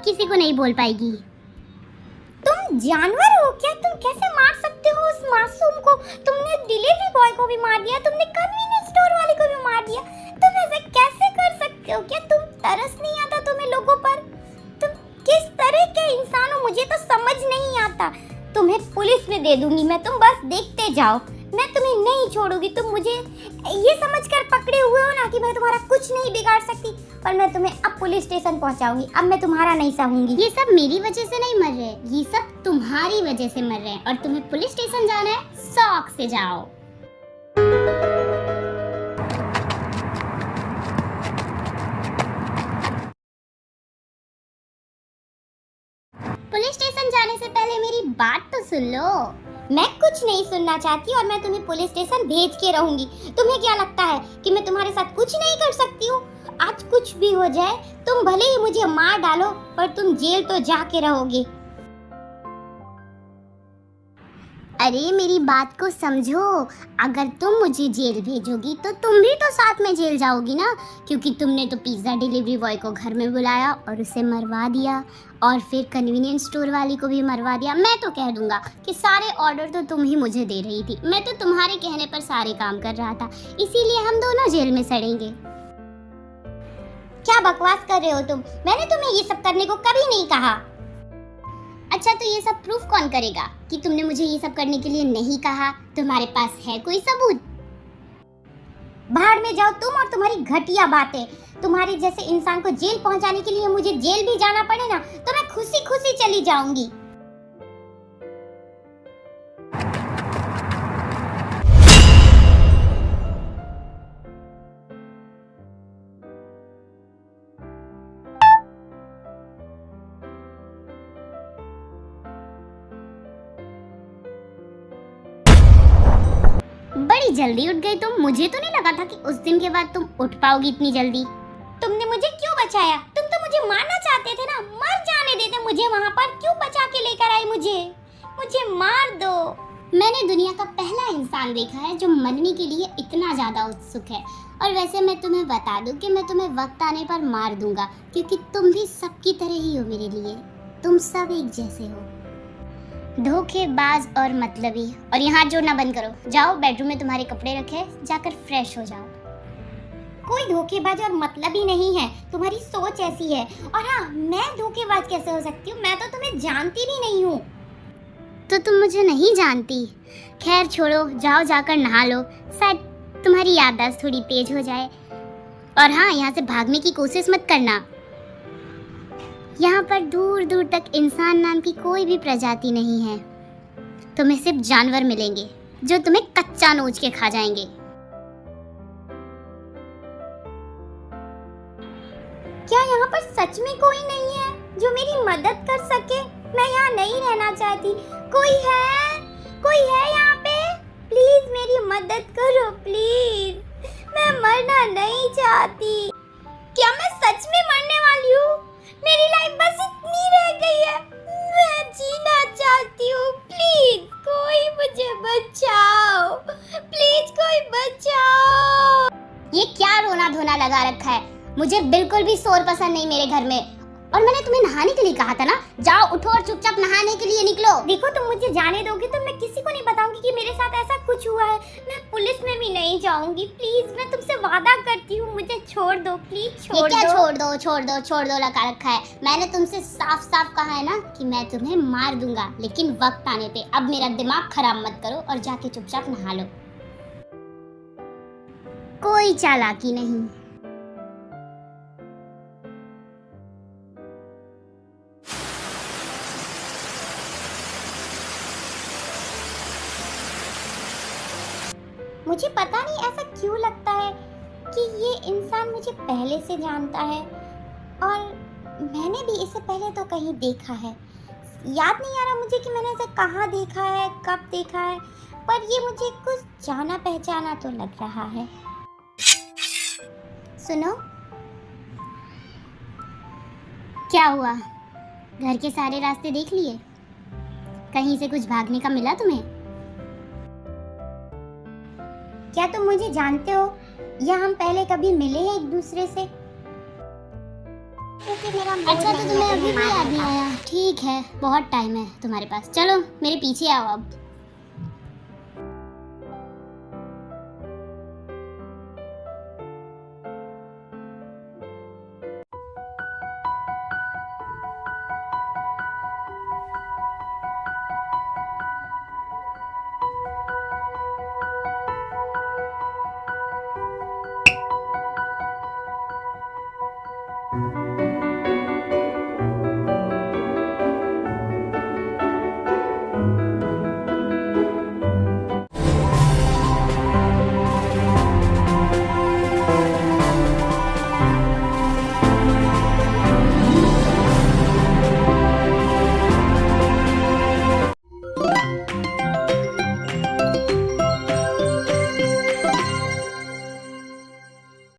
किसी को नहीं बोल पाएगी। तुम जानवर हो क्या? तुम कैसे मार सकते हो उस मासूम को? तुमने डिलीवरी बॉय को भी मार दिया, तुमने कन्वीनियंस स्टोर वाले को भी मार दिया। तुम ऐसे कैसे कर सकते हो? क्या तुम तरस नहीं आता तुम्हें लोगों पर? तुम किस तरह के इंसान हो मुझे तो समझ नहीं आता। तुम्हें पुलिस में दे दूंगी मैं, तुम बस देखते जाओ। मैं तुम्हें नहीं छोड़ूंगी। तुम मुझे ये समझकर पकड़े हुए हो ना कि मैं तुम्हारा कुछ नहीं बिगाड़ सकती, पर मैं तुम्हें अब पुलिस स्टेशन पहुंचाऊंगी। अब मैं तुम्हारा नहीं सहूंगी। ये सब मेरी वजह से नहीं मर रहे, ये सब तुम्हारी वजह से मर रहे हैं। और तुम्हें पुलिस स्टेशन जाना है, शौक से जाओ। पुलिस स्टेशन जाने से पहले मेरी बात तो सुन लो। मैं कुछ नहीं सुनना चाहती और मैं तुम्हें पुलिस स्टेशन भेज के रहूंगी। तुम्हें क्या लगता है कि मैं तुम्हारे साथ कुछ नहीं कर सकती हूँ? आज कुछ भी हो जाए, तुम भले ही मुझे मार डालो, पर तुम जेल तो जाके रहोगे। अरे मेरी बात को समझो, अगर तुम मुझे जेल भेजोगी तो तुम भी तो साथ में जेल जाओगी ना, क्योंकि तुमने तो पिज्ज़ा डिलीवरी बॉय को घर में बुलाया और उसे मरवा दिया, और फिर कन्वीनियंस स्टोर वाली को भी मरवा दिया। मैं तो कह दूंगा कि सारे ऑर्डर तो तुम ही मुझे दे रही थी, मैं तो तुम्हारे कहने पर सारे काम कर रहा था, इसीलिए हम दोनों जेल में सड़ेंगे। क्या बकवास कर रहे हो तुम? मैंने तुम्हें ये सब करने को कभी नहीं कहा। अच्छा, तो ये सब प्रूफ कौन करेगा कि तुमने मुझे ये सब करने के लिए नहीं कहा? तुम्हारे पास है कोई सबूत? भाड़ में जाओ तुम और तुम्हारी घटिया बातें। तुम्हारे जैसे इंसान को जेल पहुंचाने के लिए मुझे जेल भी जाना पड़े ना, तो मैं खुशी खुशी चली जाऊंगी। बड़ी जल्दी उठ गई तुम। मुझे तो नहीं लगा था कि उस दिन के बाद तुम उठ पाओगी इतनी जल्दी। तुमने मुझे क्यों बचाया? तुम तो मुझे मारना चाहते थे ना, मर जाने देते मुझे वहाँ पर। क्यों बचा के लेकर आई मुझे? मुझे मार दो। मैंने दुनिया का पहला इंसान देखा है जो मरने के लिए इतना ज्यादा उत्सुक है। और वैसे मैं तुम्हें बता दूं कि मैं तुम्हें वक्त आने पर मार दूंगा, क्योंकि तुम भी सबकी तरह ही हो मेरे लिए। तुम सब एक जैसे हो, धोखेबाज और मतलबी। और यहाँ जोड़ना बंद करो, जाओ बेडरूम में तुम्हारे कपड़े रखे, जाकर फ्रेश हो जाओ। कोई धोखेबाज और मतलबी नहीं है, तुम्हारी सोच ऐसी है। और हाँ, मैं धोखेबाज कैसे हो सकती हूँ? मैं तो तुम्हें जानती भी नहीं हूँ। तो तुम मुझे नहीं जानती? खैर छोड़ो, जाओ जाकर नहा लो, शायद तुम्हारी याददाश्त थोड़ी तेज हो जाए। और हाँ, यहाँ से भागने की कोशिश मत करना। यहाँ पर दूर दूर तक इंसान नाम की कोई भी प्रजाति नहीं है। तुम्हें सिर्फ जानवर मिलेंगे जो तुम्हें कच्चा नोच के खा जाएंगे। क्या यहाँ पर सच में कोई नहीं है जो मेरी मदद कर सके? मैं यहाँ नहीं रहना चाहती। कोई है? कोई है यहाँ पे? प्लीज मेरी मदद करो प्लीज। मैं मरना नहीं चाहती। क्या मैं सच में मरने वाली हूँ? मेरी लाइफ बस इतनी रह गई है। मैं जीना चाहती हूँ। प्लीज कोई मुझे बचाओ। प्लीज कोई बचाओ। ये क्या रोना धोना लगा रखा है? मुझे बिल्कुल भी शोर पसंद नहीं मेरे घर में। और मैंने तुम्हें नहाने के लिए कहा था ना, जाओ उठो और चुपचाप नहाने के लिए निकलो। देखो, तुम मुझे जाने दोगे तो मैं किसी को नहीं बताऊंगी कि मेरे साथ ऐसा कुछ हुआ है। मैं पुलिस में भी नहीं जाऊंगी। प्लीज, मैं तुमसे वादा करती हूँ, मुझे छोड़ दो। प्लीज छोड़ दो। ये क्या छोड़ दो लगा रखा है? मैंने तुमसे साफ साफ कहा है ना कि मैं तुम्हें मार दूंगा, लेकिन वक्त आने पे। अब मेरा दिमाग खराब मत करो और जाके चुपचाप नहा लो। कोई चालाकी नहीं। मुझे पता नहीं ऐसा क्यों लगता है कि ये इंसान मुझे पहले से जानता है, और मैंने भी इसे पहले तो कहीं देखा है। याद नहीं आ रहा मुझे कि मैंने इसे कहाँ देखा है, कब देखा है, पर ये मुझे कुछ जाना पहचाना तो लग रहा है। सुनो, क्या हुआ? घर के सारे रास्ते देख लिए? कहीं से कुछ भागने का मिला तुम्हें? क्या तुम मुझे जानते हो, या हम पहले कभी मिले हैं एक दूसरे से? क्योंकि मेरा mood अच्छा तो नहीं तुम्हें है अभी भी मारने याद नहीं का। आया? ठीक है, बहुत टाइम है तुम्हारे पास। चलो मेरे पीछे आओ अब।